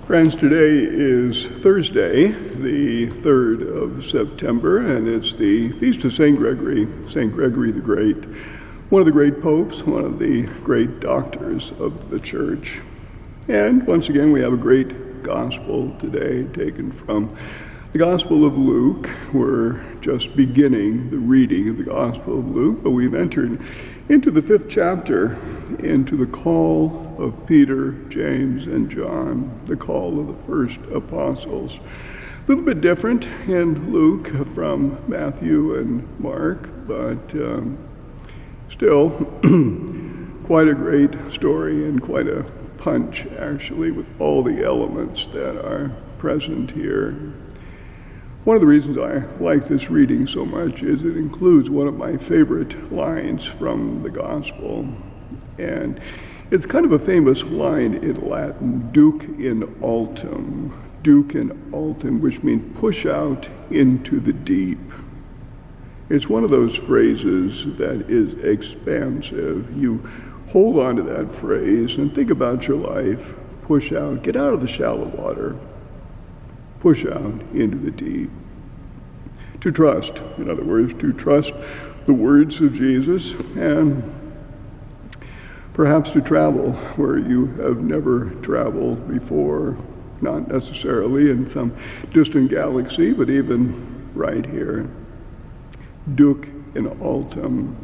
Friends, today is Thursday, the 3rd of September, and it's the feast of St. Gregory the Great, one of the great popes, one of the great doctors of the Church. And once again, we have a great gospel today taken from the Gospel of Luke. We're just beginning the reading of the Gospel of Luke, but we've entered into the 5th chapter, into the call of Peter, James, and John, the call of the first apostles. A little bit different in Luke from Matthew and Mark, but still quite a great story and quite a punch, actually, with all the elements that are present here. One of the reasons I like this reading so much is it includes one of my favorite lines from the Gospel. And it's kind of a famous line in Latin, duc in altum, which means push out into the deep. It's one of those phrases that is expansive. You hold on to that phrase and think about your life. Push out, get out of the shallow water. Push out into the deep. To trust, in other words, to trust the words of Jesus, and perhaps to travel where you have never traveled before, not necessarily in some distant galaxy, but even right here. Duc in altum,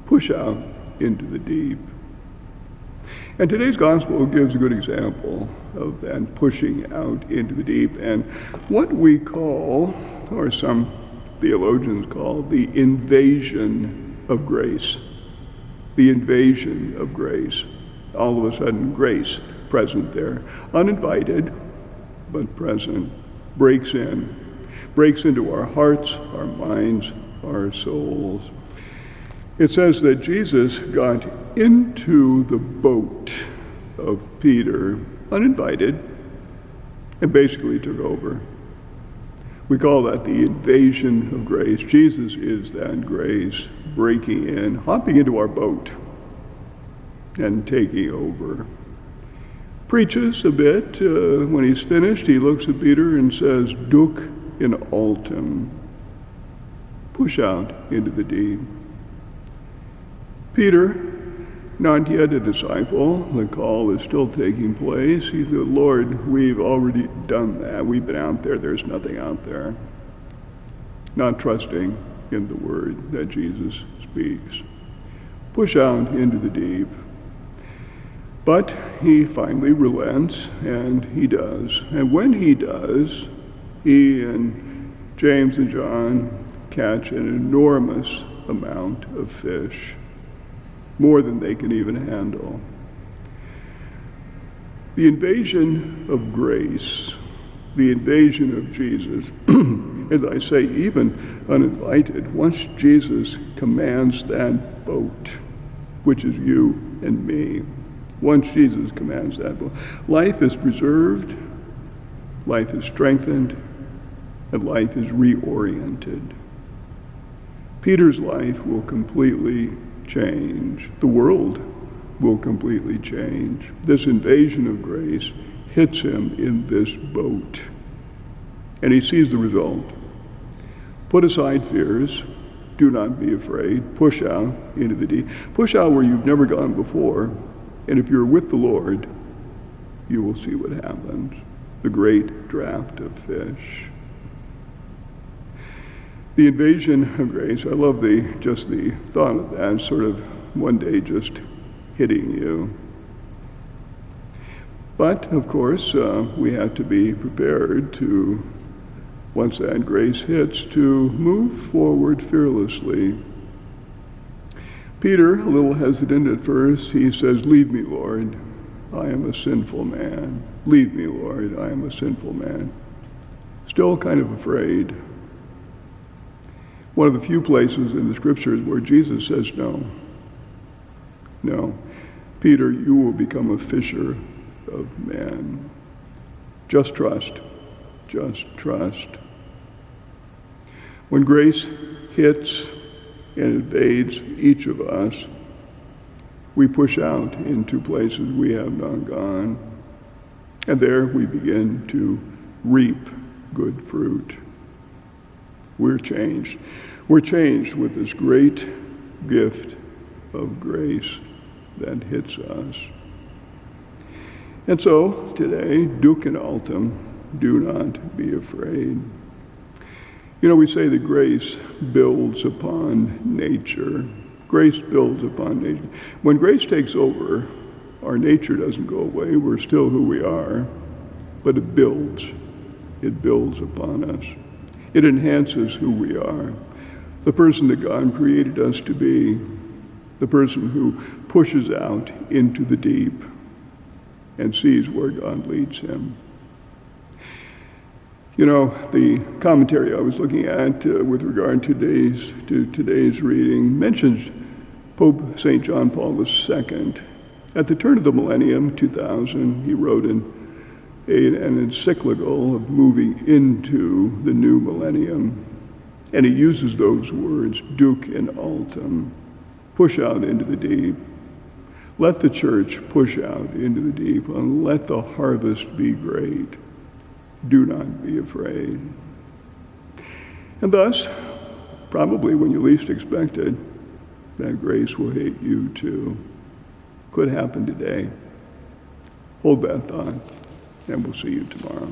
push out into the deep. And today's gospel gives a good example of that pushing out into the deep, and what we call, or some theologians call, the invasion of grace. The invasion of grace. All of a sudden, grace present there, uninvited, but present, breaks into our hearts, our minds, our souls. It says that Jesus got into the boat of Peter, uninvited, and basically took over. We call that the invasion of grace. Jesus is that grace breaking in, hopping into our boat, and taking over. Preaches a bit. When he's finished, he looks at Peter and says, duc in altum, push out into the deep. Peter, not yet a disciple, the call is still taking place. He said, Lord, we've already done that. We've been out there. There's nothing out there. Not trusting in the word that Jesus speaks. Push out into the deep. But he finally relents, and he does. And when he does, he and James and John catch an enormous amount of fish. More than they can even handle. The invasion of grace, the invasion of Jesus, as I say, even uninvited, once Jesus commands that boat, which is you and me, once Jesus commands that boat, life is preserved, life is strengthened, and life is reoriented. Peter's life will completely change. The world will completely change. This invasion of grace hits him in this boat, and he sees the result. Put aside fears. Do not be afraid. Push out into the deep. Push out where you've never gone before, and if you're with the Lord, you will see what happens. The great draft of fish. The invasion of grace, I love the thought of that, sort of one day just hitting you. But, of course, we have to be prepared to, once that grace hits, to move forward fearlessly. Peter, a little hesitant at first, he says, leave me, Lord, I am a sinful man. Leave me, Lord, I am a sinful man. Still kind of afraid. One of the few places in the scriptures where Jesus says no. No. Peter, you will become a fisher of men. Just trust. Just trust. When grace hits and invades each of us, we push out into places we have not gone. And there we begin to reap good fruit. We're changed. We're changed with this great gift of grace that hits us. And so today, Duc in Altum, do not be afraid. You know, we say that grace builds upon nature. Grace builds upon nature. When grace takes over, our nature doesn't go away. We're still who we are, but it builds. It builds upon us. It enhances who we are. The person that God created us to be, the person who pushes out into the deep and sees where God leads him. You know, the commentary I was looking at with regard to today's reading mentions Pope St. John Paul II. At the turn of the millennium, 2000, he wrote an encyclical of moving into the new millennium. And he uses those words, Duc in Altum, push out into the deep. Let the church push out into the deep, and let the harvest be great. Do not be afraid. And thus, probably when you least expect it, that grace will hit you too. Could happen today. Hold that thought, and we'll see you tomorrow.